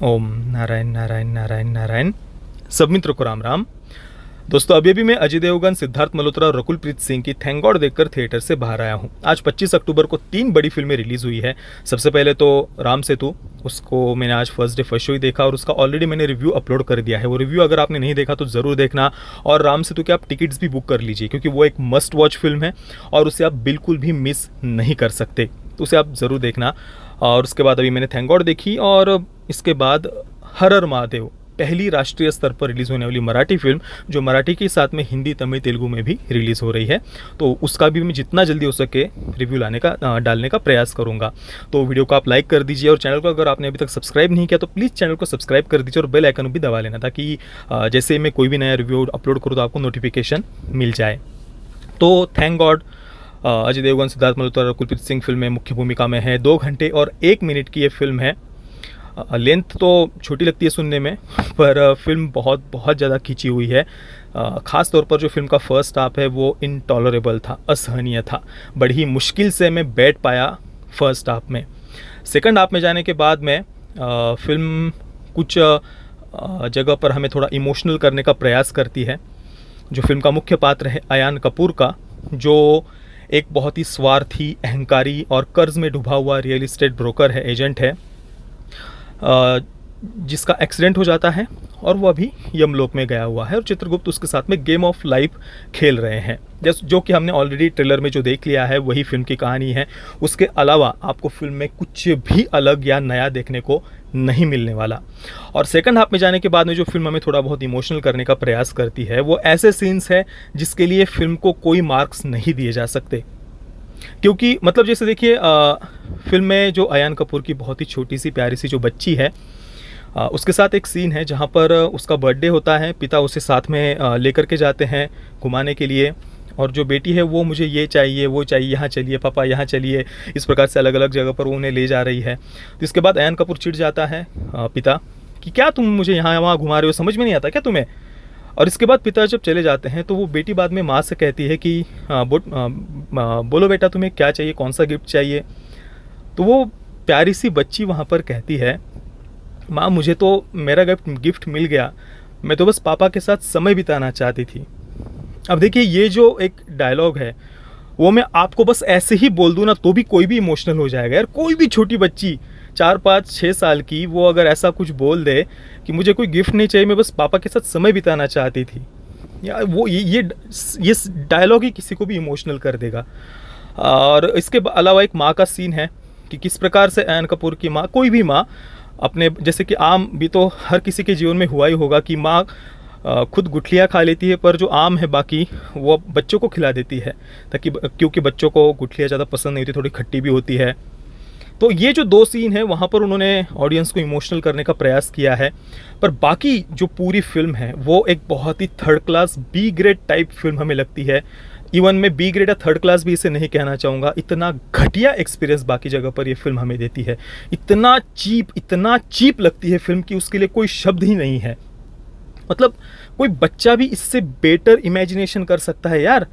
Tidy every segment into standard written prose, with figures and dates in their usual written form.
ओम नारायण नारायण नारायण नारायण। सब मित्रों को राम राम। दोस्तों, अभी मैं अजय देवगन, सिद्धार्थ मल्होत्रा और रकुलप्रीत सिंह की थैंक गॉड देखकर थिएटर से बाहर आया हूं। आज 25 अक्टूबर को 3 बड़ी फिल्में रिलीज हुई है। सबसे पहले तो राम सेतु, उसको मैंने आज फर्स्ट डे फर्स्ट शो ही देखा और उसका ऑलरेडी मैंने रिव्यू अपलोड कर दिया है। वो रिव्यू अगर आपने नहीं देखा तो ज़रूर देखना। और राम सेतु के आप टिकट्स भी बुक कर लीजिए क्योंकि वो एक मस्ट वॉच फिल्म है और उसे आप बिल्कुल भी मिस नहीं कर सकते, तो उसे आप ज़रूर देखना। और उसके बाद अभी मैंने थैंक गॉड देखी और इसके बाद हर हर महादेव, पहली राष्ट्रीय स्तर पर रिलीज़ होने वाली मराठी फिल्म, जो मराठी के साथ में हिंदी, तमिल, तेलुगु में भी रिलीज़ हो रही है। तो उसका भी मैं जितना जल्दी हो सके रिव्यू डालने का प्रयास करूंगा। तो वीडियो को आप लाइक कर दीजिए और चैनल को अगर आपने अभी तक सब्सक्राइब नहीं किया तो प्लीज़ चैनल को सब्सक्राइब कर दीजिए और बेल आइकन भी दबा लेना ताकि जैसे मैं कोई भी नया रिव्यू अपलोड करूँ तो आपको नोटिफिकेशन मिल जाए। तो थैंक गॉड, अजय देवगन, सिद्धार्थ मल्होत्रा और रकुलप्रीत सिंह फिल्म में मुख्य भूमिका में है। 2 घंटे और 1 मिनट की ये फिल्म है। लेंथ तो छोटी लगती है सुनने में, पर फिल्म बहुत बहुत ज़्यादा खींची हुई है। ख़ास तौर पर जो फिल्म का फर्स्ट हाफ है वो इनटॉलरेबल था, असहनीय था। बड़ी ही मुश्किल से मैं बैठ पाया फर्स्ट हाफ में। सेकंड हाफ में जाने के बाद में फिल्म कुछ जगह पर हमें थोड़ा इमोशनल करने का प्रयास करती है। जो फिल्म का मुख्य पात्र है अयान कपूर का, जो एक बहुत ही स्वार्थी, अहंकारी और कर्ज में डूबा हुआ रियल एस्टेट ब्रोकर है, एजेंट है, जिसका एक्सीडेंट हो जाता है और वो अभी यमलोक में गया हुआ है और चित्रगुप्त उसके साथ में गेम ऑफ लाइफ खेल रहे हैं। जो कि हमने ऑलरेडी ट्रेलर में जो देख लिया है वही फिल्म की कहानी है। उसके अलावा आपको फिल्म में कुछ भी अलग या नया देखने को नहीं मिलने वाला। और सेकंड हाफ में जाने के बाद में जो फिल्म हमें थोड़ा बहुत इमोशनल करने का प्रयास करती है वो ऐसे सीन्स है जिसके लिए फिल्म को कोई मार्क्स नहीं दिए जा सकते। क्योंकि मतलब जैसे देखिए, फिल्म में जो अयान कपूर की बहुत ही छोटी सी प्यारी सी जो बच्ची है, उसके साथ एक सीन है जहाँ पर उसका बर्थडे होता है। पिता उसे साथ में लेकर के जाते हैं घुमाने के लिए और जो बेटी है वो मुझे ये चाहिए, वो चाहिए, यहाँ चलिए पापा, यहाँ चलिए, इस प्रकार से अलग अलग जगह पर वो उन्हें ले जा रही है। तो इसके बाद अयान कपूर चिढ़ जाता है पिता कि क्या तुम मुझे यहाँ वहाँ घुमा रहे हो, समझ में नहीं आता क्या तुम्हें। और इसके बाद पिता जब चले जाते हैं तो वो बेटी बाद में माँ से कहती है कि बोलो बेटा तुम्हें क्या चाहिए, कौन सा गिफ्ट चाहिए। तो वो प्यारी सी बच्ची वहाँ पर कहती है, माँ मुझे तो मेरा गिफ्ट मिल गया, मैं तो बस पापा के साथ समय बिताना चाहती थी। अब देखिए, ये जो एक डायलॉग है वो मैं आपको बस ऐसे ही बोल दूँ ना तो भी कोई भी इमोशनल हो जाएगा यार। कोई भी छोटी बच्ची 4, 5, 6 साल की वो अगर ऐसा कुछ बोल दे कि मुझे कोई गिफ्ट नहीं चाहिए, मैं बस पापा के साथ समय बिताना चाहती थी, यार वो ये डायलॉग ही किसी को भी इमोशनल कर देगा। और इसके अलावा एक माँ का सीन है कि किस प्रकार से अयान कपूर की माँ, कोई भी माँ अपने, जैसे कि आम भी तो हर किसी के जीवन में हुआ ही होगा कि माँ खुद गुठलियाँ खा लेती है पर जो आम है बाकी वो बच्चों को खिला देती है, ताकि क्योंकि बच्चों को गुठलियाँ ज़्यादा पसंद नहीं होती, थोड़ी खट्टी भी होती है। तो ये जो 2 सीन है वहाँ पर उन्होंने ऑडियंस को इमोशनल करने का प्रयास किया है। पर बाकी जो पूरी फिल्म है वो एक बहुत ही third class B grade type film हमें लगती है। इवन मैं बी ग्रेड या थर्ड क्लास भी इसे नहीं कहना चाहूँगा, इतना घटिया एक्सपीरियंस बाकी जगह पर ये फिल्म हमें देती है। इतना चीप लगती है फिल्म की उसके लिए कोई शब्द ही नहीं है। मतलब कोई बच्चा भी इससे बेटर इमेजिनेशन कर सकता है यार।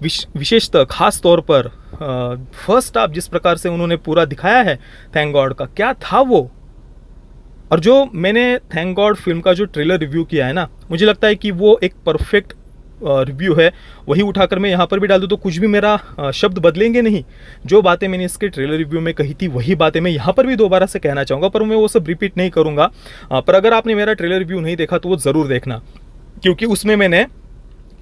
विशेषतः खास तौर पर फर्स्ट हाफ जिस प्रकार से उन्होंने पूरा दिखाया है थैंक गॉड का, क्या था वो। और जो मैंने थैंक गॉड फिल्म का जो ट्रेलर रिव्यू किया है ना, मुझे लगता है कि वो एक परफेक्ट रिव्यू है। वही उठाकर मैं यहाँ पर भी डाल दूँ तो कुछ भी मेरा शब्द बदलेंगे नहीं। जो बातें मैंने इसके ट्रेलर रिव्यू में कही थी वही बातें मैं यहाँ पर भी दोबारा से कहना चाहूँगा, पर मैं वो सब रिपीट नहीं करूँगा। पर अगर आपने मेरा ट्रेलर रिव्यू नहीं देखा तो वो ज़रूर देखना, क्योंकि उसमें मैंने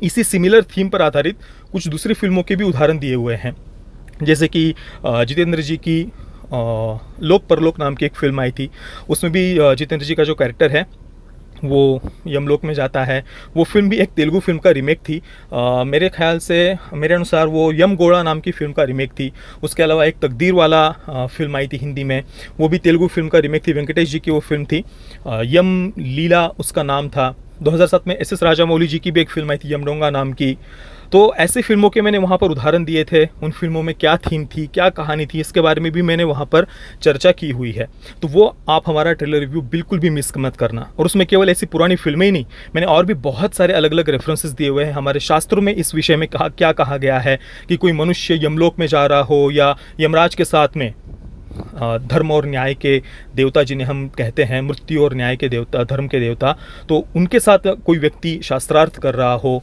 इसी सिमिलर थीम पर आधारित कुछ दूसरी फिल्मों के भी उदाहरण दिए हुए हैं। जैसे कि जितेंद्र जी की लोक परलोक नाम की एक फिल्म आई थी, उसमें भी जितेंद्र जी का जो कैरेक्टर है वो यमलोक में जाता है। वो फिल्म भी एक तेलुगु फिल्म का रीमेक थी। मेरे ख्याल से, मेरे अनुसार वो यम गोड़ा नाम की फिल्म का रीमेक थी। उसके अलावा एक तकदीर वाला फिल्म आई थी हिंदी में, वो भी तेलुगु फिल्म का रीमेक थी। वेंकटेश जी की वो फिल्म थी, यम लीला उसका नाम था। 2007 में एस राजामौली जी की भी एक फिल्म आई थी यमडोंगा नाम की। तो ऐसी फिल्मों के मैंने वहाँ पर उदाहरण दिए थे। उन फिल्मों में क्या थीम थी, क्या कहानी थी, इसके बारे में भी मैंने वहाँ पर चर्चा की हुई है। तो वो आप हमारा ट्रेलर रिव्यू बिल्कुल भी मिस मत करना। और उसमें केवल ऐसी पुरानी फिल्में ही नहीं, मैंने और भी बहुत सारे अलग अलग रेफरेंसेस दिए हुए हैं। हमारे शास्त्रों में इस विषय में क्या कहा गया है कि कोई मनुष्य यमलोक में जा रहा हो या यमराज के साथ में धर्म और न्याय के देवता जिन्हें हम कहते हैं, मृत्यु और न्याय के देवता, धर्म के देवता, तो उनके साथ कोई व्यक्ति शास्त्रार्थ कर रहा हो,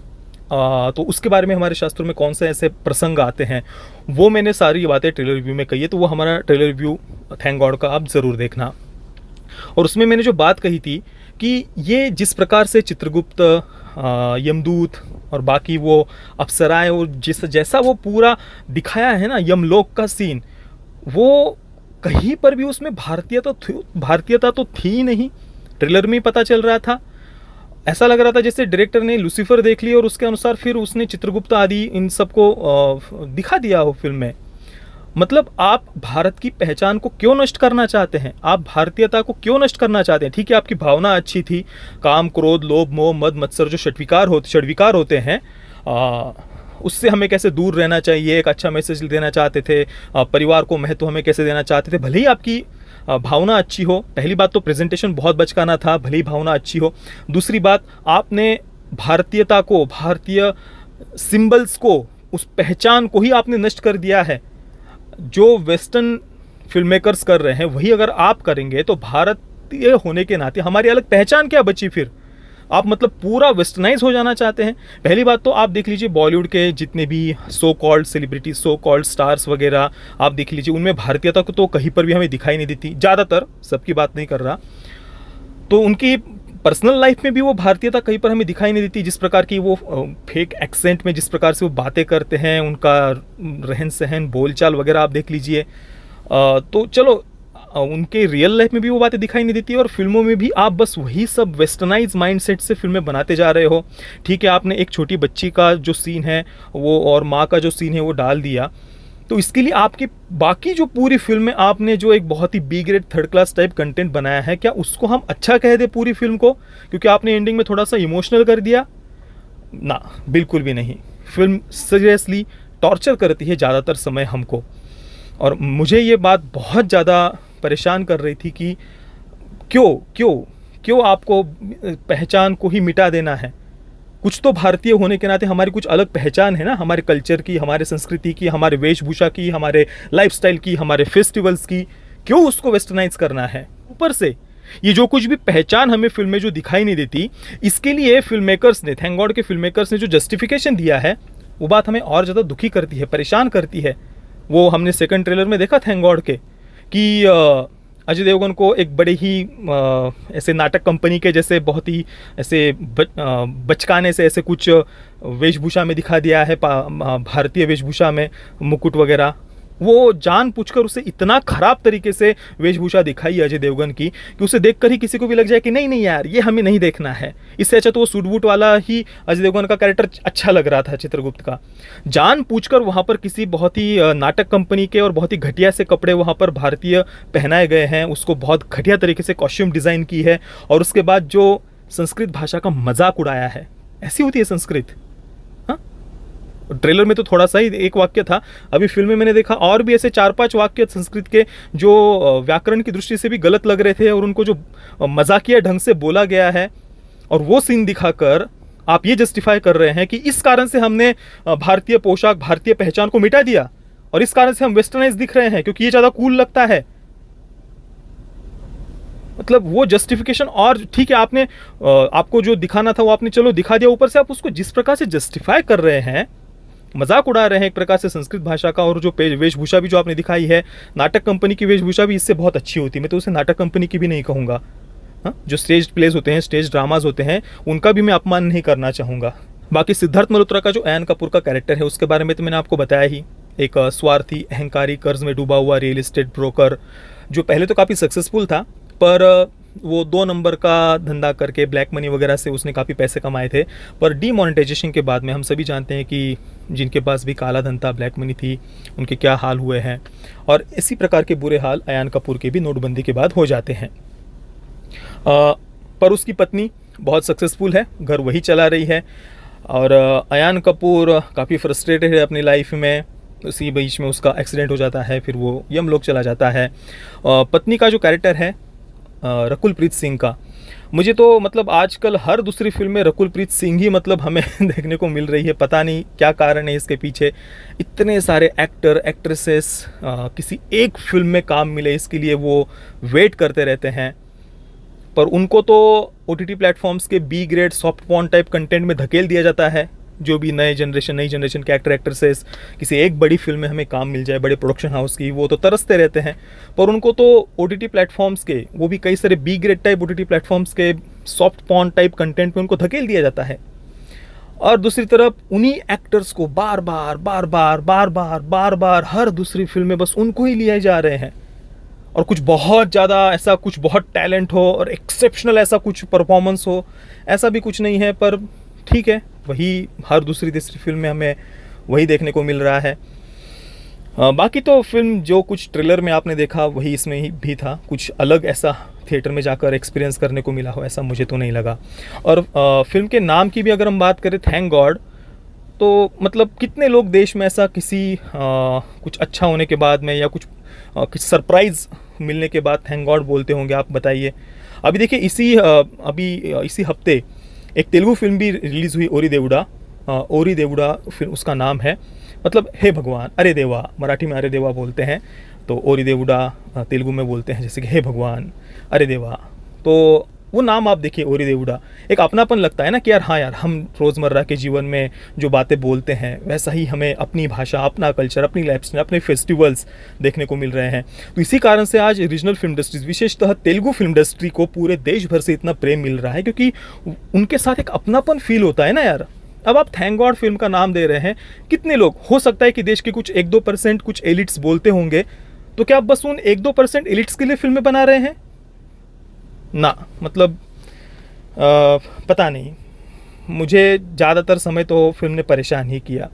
तो उसके बारे में हमारे शास्त्रों में कौन से ऐसे प्रसंग आते हैं, वो मैंने सारी बातें ट्रेलर रिव्यू में कही है। तो वो हमारा ट्रेलर रिव्यू थैंक गॉड का आप ज़रूर देखना। और उसमें मैंने जो बात कही थी कि ये जिस प्रकार से चित्रगुप्त, यमदूत और बाकी वो अप्सराएं और जैसा वो पूरा दिखाया है ना यमलोक का सीन, वो कहीं पर भी उसमें भारतीयता तो थी ही नहीं। ट्रेलर में ही पता चल रहा था। ऐसा लग रहा था जैसे डायरेक्टर ने लूसीफर देख लिया और उसके अनुसार फिर उसने चित्रगुप्त आदि इन सबको दिखा दिया हो फिल्म में। मतलब आप भारत की पहचान को क्यों नष्ट करना चाहते हैं? आप भारतीयता को क्यों नष्ट करना चाहते हैं? ठीक है, आपकी भावना अच्छी थी, काम, क्रोध, लोभ, मोह, मद, मत्सर जो षड्विकार होते हैं, उससे हमें कैसे दूर रहना चाहिए, एक अच्छा मैसेज देना चाहते थे, परिवार को महत्व हमें कैसे देना चाहते थे। भले ही आपकी भावना अच्छी हो, पहली बात तो प्रेजेंटेशन बहुत बचकाना था, भले ही भावना अच्छी हो। दूसरी बात, आपने भारतीयता को, भारतीय सिंबल्स को, उस पहचान को ही आपने नष्ट कर दिया है। जो वेस्टर्न फिल्म मेकर्स कर रहे हैं वही अगर आप करेंगे तो भारतीय होने के नाते हमारी अलग पहचान क्या बची फिर? आप मतलब पूरा वेस्टर्नाइज हो जाना चाहते हैं। पहली बात तो आप देख लीजिए बॉलीवुड के जितने भी so called celebrity, so called stars वगैरह आप देख लीजिए, उनमें भारतीयता को तो कहीं पर भी हमें दिखाई नहीं देती। ज़्यादातर, सबकी बात नहीं कर रहा, तो उनकी पर्सनल लाइफ में भी वो भारतीयता कहीं पर हमें दिखाई नहीं देती। जिस प्रकार की वो फेक एक्सेंट में जिस प्रकार से वो बातें करते हैं, उनका रहन सहन, बोलचाल वगैरह आप देख लीजिए। तो चलो, उनके रियल लाइफ में भी वो बातें दिखाई नहीं देती और फिल्मों में भी आप बस वही सब वेस्टर्नाइज माइंडसेट से फिल्में बनाते जा रहे हो। ठीक है, आपने एक छोटी बच्ची का जो सीन है वो और माँ का जो सीन है वो डाल दिया, तो इसके लिए आपकी बाकी जो पूरी फिल्म में आपने जो एक बहुत ही B grade third class type content बनाया है, क्या उसको हम अच्छा कह दे पूरी फिल्म को क्योंकि आपने एंडिंग में थोड़ा सा इमोशनल कर दिया? ना, बिल्कुल भी नहीं। फिल्म सीरियसली टॉर्चर करती है ज़्यादातर समय हमको, और मुझे ये बात बहुत ज़्यादा परेशान कर रही थी कि क्यों क्यों क्यों आपको पहचान को ही मिटा देना है? कुछ तो भारतीय होने के नाते हमारी कुछ अलग पहचान है ना, हमारे कल्चर की, हमारे संस्कृति की, हमारे वेशभूषा की, हमारे लाइफस्टाइल की, हमारे फेस्टिवल्स की। क्यों उसको वेस्टर्नाइज करना है? ऊपर से ये जो कुछ भी पहचान हमें फिल्म में जो दिखाई नहीं देती, इसके लिए फिल्म मेकर्स ने, थैंक गॉड के फिल्म मेकर्स ने जो जस्टिफिकेशन दिया है, वो बात हमें और ज़्यादा दुखी करती है, परेशान करती है। वो हमने सेकंड ट्रेलर में देखा थैंक गॉड के कि अजय देवगन को एक बड़े ही ऐसे नाटक कंपनी के जैसे बहुत ही ऐसे बचकाने से ऐसे कुछ वेशभूषा में दिखा दिया है, भारतीय वेशभूषा में, मुकुट वगैरह। वो जानबूझकर उसे इतना ख़राब तरीके से वेशभूषा दिखाई अजय देवगन की कि उसे देखकर ही किसी को भी लग जाए कि नहीं नहीं यार, ये हमें नहीं देखना है। इससे अच्छा तो वो सूट बूट वाला ही अजय देवगन का कैरेक्टर अच्छा लग रहा था, चित्रगुप्त का। जानबूझकर वहाँ पर किसी बहुत ही नाटक कंपनी के और बहुत ही घटिया से कपड़े वहाँ पर भारतीय पहनाए गए हैं, उसको बहुत घटिया तरीके से कॉस्ट्यूम डिज़ाइन की है, और उसके बाद जो संस्कृत भाषा का मजाक उड़ाया है। ऐसी होती है संस्कृत? ट्रेलर में तो थोड़ा सा ही एक वाक्य था, अभी फिल्म में मैंने देखा और भी ऐसे 4-5 वाक्य संस्कृत के जो व्याकरण की दृष्टि से भी गलत लग रहे थे और उनको जो मजाकिया ढंग से बोला गया है, और वो सीन दिखाकर आप ये जस्टिफाई कर रहे हैं कि इस कारण से हमने भारतीय पोशाक, भारतीय पहचान को मिटा दिया और इस कारण से हम वेस्टर्नाइज दिख रहे हैं क्योंकि ये ज़्यादा कूल लगता है। मतलब वो जस्टिफिकेशन, और ठीक है आपने आपको जो दिखाना था वो आपने चलो दिखा दिया, ऊपर से आप उसको जिस प्रकार से जस्टिफाई कर रहे हैं, मजाक उड़ा रहे हैं एक प्रकार से संस्कृत भाषा का। और जो वेशभूषा भी जो आपने दिखाई है, नाटक कंपनी की वेशभूषा भी इससे बहुत अच्छी होती है। मैं तो उसे नाटक कंपनी की भी नहीं कहूँगा, हाँ, जो स्टेज प्लेज होते हैं, स्टेज ड्रामाज होते हैं, उनका भी मैं अपमान नहीं करना चाहूँगा। बाकी सिद्धार्थ मल्होत्रा का जो अयान कपूर का कैरेक्टर है उसके बारे में तो मैंने आपको बताया ही, एक स्वार्थी, अहंकारी, कर्ज में डूबा हुआ रियल एस्टेट ब्रोकर, जो पहले तो काफ़ी सक्सेसफुल था, पर वो 2 नंबर का धंधा करके ब्लैक मनी वगैरह से उसने काफ़ी पैसे कमाए थे, पर डीमोनेटाइजेशन के बाद में हम सभी जानते हैं कि जिनके पास भी काला धन था, ब्लैक मनी थी, उनके क्या हाल हुए हैं। और इसी प्रकार के बुरे हाल अयान कपूर के भी नोटबंदी के बाद हो जाते हैं। पर उसकी पत्नी बहुत सक्सेसफुल है, घर वही चला रही है, और अयान कपूर काफ़ी फ्रस्ट्रेटेड है अपनी लाइफ में। उसी बीच में उसका एक्सीडेंट हो जाता है, फिर वो यमलोक चला जाता है। पत्नी का जो कैरेक्टर है रकुलप्रीत सिंह का, मुझे तो मतलब आजकल हर दूसरी फ़िल्म में रकुल प्रीत सिंह ही मतलब हमें देखने को मिल रही है। पता नहीं क्या कारण है इसके पीछे। इतने सारे एक्टर, एक्ट्रेसेस किसी एक फ़िल्म में काम मिले इसके लिए वो वेट करते रहते हैं। पर उनको तो ओटीटी प्लेटफ़ॉर्म्स के B grade soft porn type content में धकेल दिया जाता है। जो भी नई जनरेशन के एक्टर एक्ट्रेसेस किसी एक बड़ी फ़िल्म में हमें काम मिल जाए बड़े प्रोडक्शन हाउस की, वो तो तरसते रहते हैं। पर उनको तो ओटीटी प्लेटफ़ॉर्म्स के, वो भी कई सारे B grade type OTT platforms के सॉफ्ट पॉर्न टाइप कंटेंट में उनको धकेल दिया जाता है। और दूसरी तरफ उन्हीं एक्टर्स को बार बार हर दूसरी फ़िल्म में बस उनको ही लिए जा रहे हैं। और कुछ बहुत ज़्यादा ऐसा कुछ बहुत टैलेंट हो और एक्सेप्शनल ऐसा कुछ परफॉर्मेंस हो, ऐसा भी कुछ नहीं है। पर ठीक है, वही हर दूसरी तीसरी फिल्म में हमें वही देखने को मिल रहा है। बाकी तो फिल्म जो कुछ ट्रेलर में आपने देखा वही इसमें ही भी था। कुछ अलग ऐसा थिएटर में जाकर एक्सपीरियंस करने को मिला हो ऐसा मुझे तो नहीं लगा। और फिल्म के नाम की भी अगर हम बात करें, थैंक गॉड, तो मतलब कितने लोग देश में ऐसा किसी कुछ अच्छा होने के बाद में या कुछ सरप्राइज़ मिलने के बाद थैंक गॉड बोलते होंगे, आप बताइए। अभी देखिए इसी हफ्ते एक तेलुगु फिल्म भी रिलीज़ हुई, ओरी देवुडा फिल्म उसका नाम है। मतलब हे भगवान, अरे देवा, मराठी में अरे देवा बोलते हैं, तो ओरी देवुडा तेलुगु में बोलते हैं जैसे कि हे भगवान, अरे देवा। तो वो नाम आप देखिए, ओरी देवुडा, एक अपनापन लगता है ना कि यार हाँ यार, हम रोज़मर्रा के जीवन में जो बातें बोलते हैं वैसा ही हमें अपनी भाषा, अपना कल्चर, अपनी लाइफस्टाइल, अपने फेस्टिवल्स देखने को मिल रहे हैं। तो इसी कारण से आज रीजनल फिल्म इंडस्ट्रीज, विशेषतः तेलुगु फिल्म इंडस्ट्री को पूरे देश भर से इतना प्रेम मिल रहा है, क्योंकि उनके साथ एक अपनापन फील होता है ना यार। अब आप थैंक गॉड फिल्म का नाम दे रहे हैं, कितने लोग, हो सकता है कि देश के कुछ 1-2% कुछ एलिट्स बोलते होंगे, तो क्या आप बस उन 1-2% एलिट्स के लिए फिल्में बना रहे हैं ना? मतलब पता नहीं, मुझे ज़्यादातर समय तो फिल्म ने परेशान ही किया।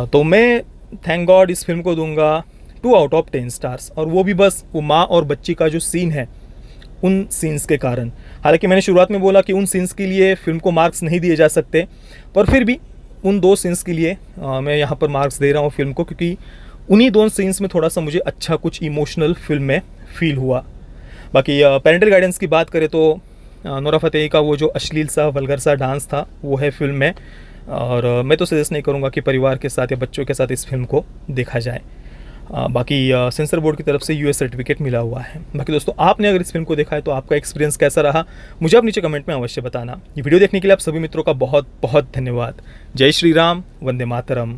तो मैं थैंक गॉड इस फिल्म को दूंगा 2 आउट ऑफ 10 स्टार्स, और वो भी बस वो माँ और बच्ची का जो सीन है उन सीन्स के कारण। हालांकि मैंने शुरुआत में बोला कि उन सीन्स के लिए फिल्म को मार्क्स नहीं दिए जा सकते, पर फिर भी उन 2 सीन्स के लिए मैं यहाँ पर मार्क्स दे रहा हूँ फिल्म को, क्योंकि उन्हीं 2 सीन्स में थोड़ा सा मुझे अच्छा कुछ इमोशनल फिल्म में फील हुआ। बाकी पेरेंटल गाइडेंस की बात करें तो नोरा फतेही का वो जो अश्लील सा वल्गर सा डांस था वो है फिल्म में, और मैं तो सजेस्ट नहीं करूँगा कि परिवार के साथ या बच्चों के साथ इस फिल्म को देखा जाए। बाकी सेंसर बोर्ड की तरफ से यूएस सर्टिफिकेट मिला हुआ है। बाकी दोस्तों, आपने अगर इस फिल्म को देखा है तो आपका एक्सपीरियंस कैसा रहा मुझे आप नीचे कमेंट में अवश्य बताना। ये वीडियो देखने के लिए आप सभी मित्रों का बहुत बहुत धन्यवाद। जय श्री राम, वंदे मातरम।